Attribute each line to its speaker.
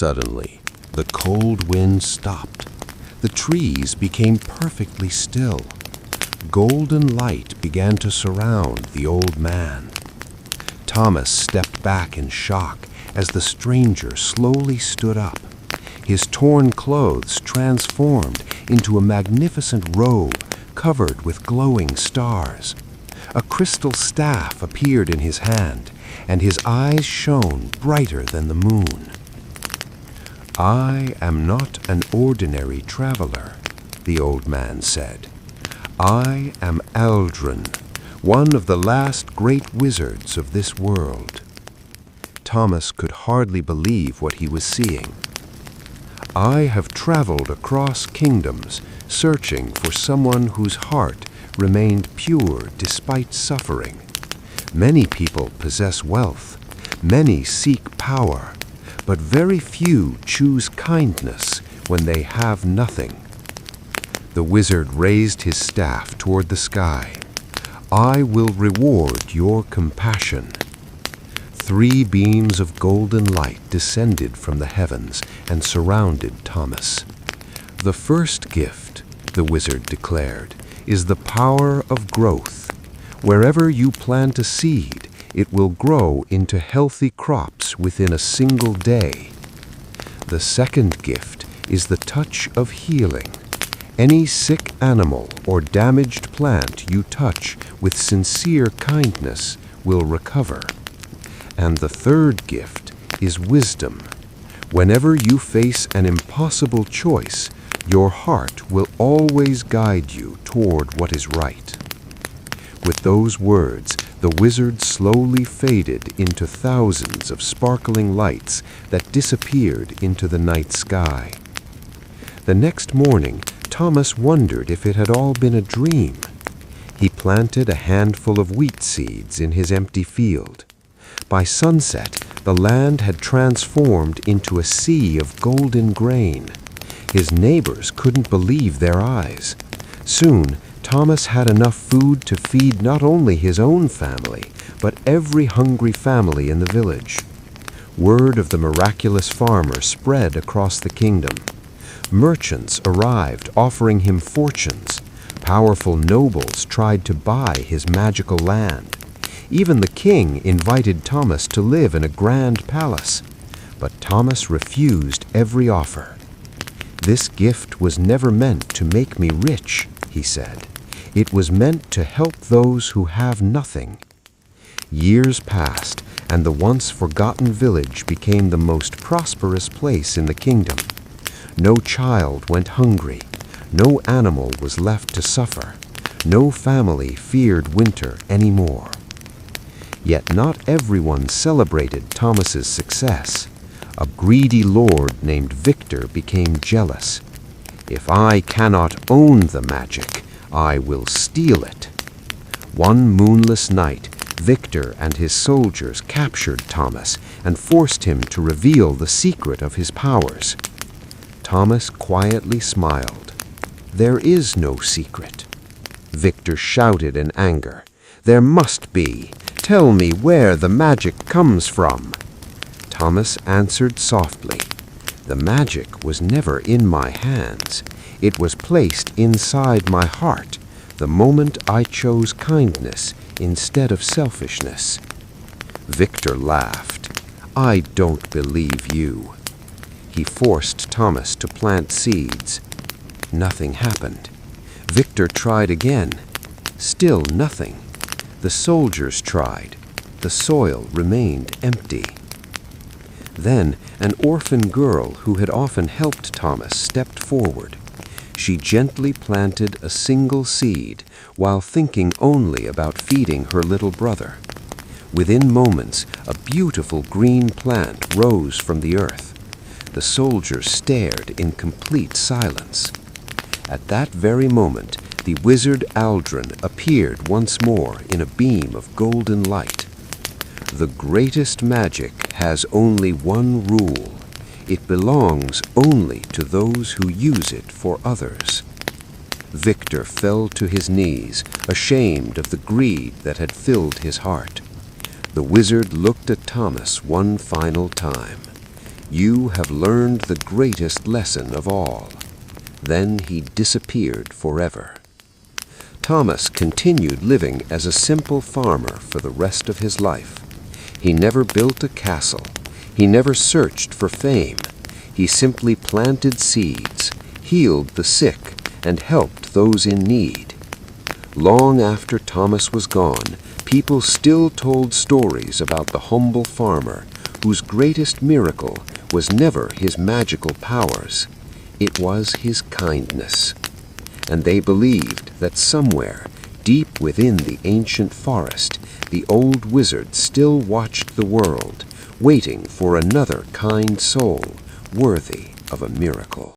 Speaker 1: Suddenly, the cold wind stopped. The trees became perfectly still. Golden light began to surround the old man. Thomas stepped back in shock as the stranger slowly stood up. His torn clothes transformed into a magnificent robe covered with glowing stars. A crystal staff appeared in his hand, and his eyes shone brighter than the moon. "I am not an ordinary traveler," the old man said. "I am Aldren, one of the last great wizards of this world." Thomas could hardly believe what he was seeing. "I have traveled across kingdoms, searching for someone whose heart remained pure despite suffering. Many people possess wealth, many seek power, but very few choose kindness when they have nothing." The wizard raised his staff toward the sky. "I will reward your compassion." 3 beams of golden light descended from the heavens and surrounded Thomas. "The first gift," the wizard declared, "is the power of growth. Wherever you plant a seed, it will grow into healthy crops within a single day. The second gift is the touch of healing. Any sick animal or damaged plant you touch with sincere kindness will recover. And the third gift is wisdom. Whenever you face an impossible choice, your heart will always guide you toward what is right." With those words, the wizard slowly faded into thousands of sparkling lights that disappeared into the night sky. The next morning, Thomas wondered if it had all been a dream. He planted a handful of wheat seeds in his empty field. By sunset, the land had transformed into a sea of golden grain. His neighbors couldn't believe their eyes. Soon, Thomas had enough food to feed not only his own family, but every hungry family in the village. Word of the miraculous farmer spread across the kingdom. Merchants arrived offering him fortunes. Powerful nobles tried to buy his magical land. Even the king invited Thomas to live in a grand palace. But Thomas refused every offer. "This gift was never meant to make me rich," he said. "It was meant to help those who have nothing." Years passed, and the once forgotten village became the most prosperous place in the kingdom. No child went hungry. No animal was left to suffer. No family feared winter anymore. Yet not everyone celebrated Thomas's success. A greedy lord named Victor became jealous. "If I cannot own the magic, I will steal it." One moonless night, Victor and his soldiers captured Thomas and forced him to reveal the secret of his powers. Thomas quietly smiled. "There is no secret." Victor shouted in anger. "There must be. Tell me where the magic comes from." Thomas answered softly. "The magic was never in my hands. It was placed inside my heart the moment I chose kindness instead of selfishness." Victor laughed. "I don't believe you." He forced Thomas to plant seeds. Nothing happened. Victor tried again. Still nothing. The soldiers tried. The soil remained empty. Then an orphan girl who had often helped Thomas stepped forward. She gently planted a single seed while thinking only about feeding her little brother. Within moments, a beautiful green plant rose from the earth. The soldiers stared in complete silence. At that very moment, the wizard Aldren appeared once more in a beam of golden light. "The greatest magic has only one rule. It belongs only to those who use it for others." Victor fell to his knees, ashamed of the greed that had filled his heart. The wizard looked at Thomas one final time. You have learned the greatest lesson of all." Then he disappeared forever. Thomas continued living as a simple farmer for the rest of his life. He never built a castle. He never searched for fame. He simply planted seeds, healed the sick, and helped those in need. Long after Thomas was gone, people still told stories about the humble farmer whose greatest miracle was never his magical powers. It was his kindness. And they believed that somewhere, deep within the ancient forest, the old wizard still watched the world, waiting for another kind soul worthy of a miracle.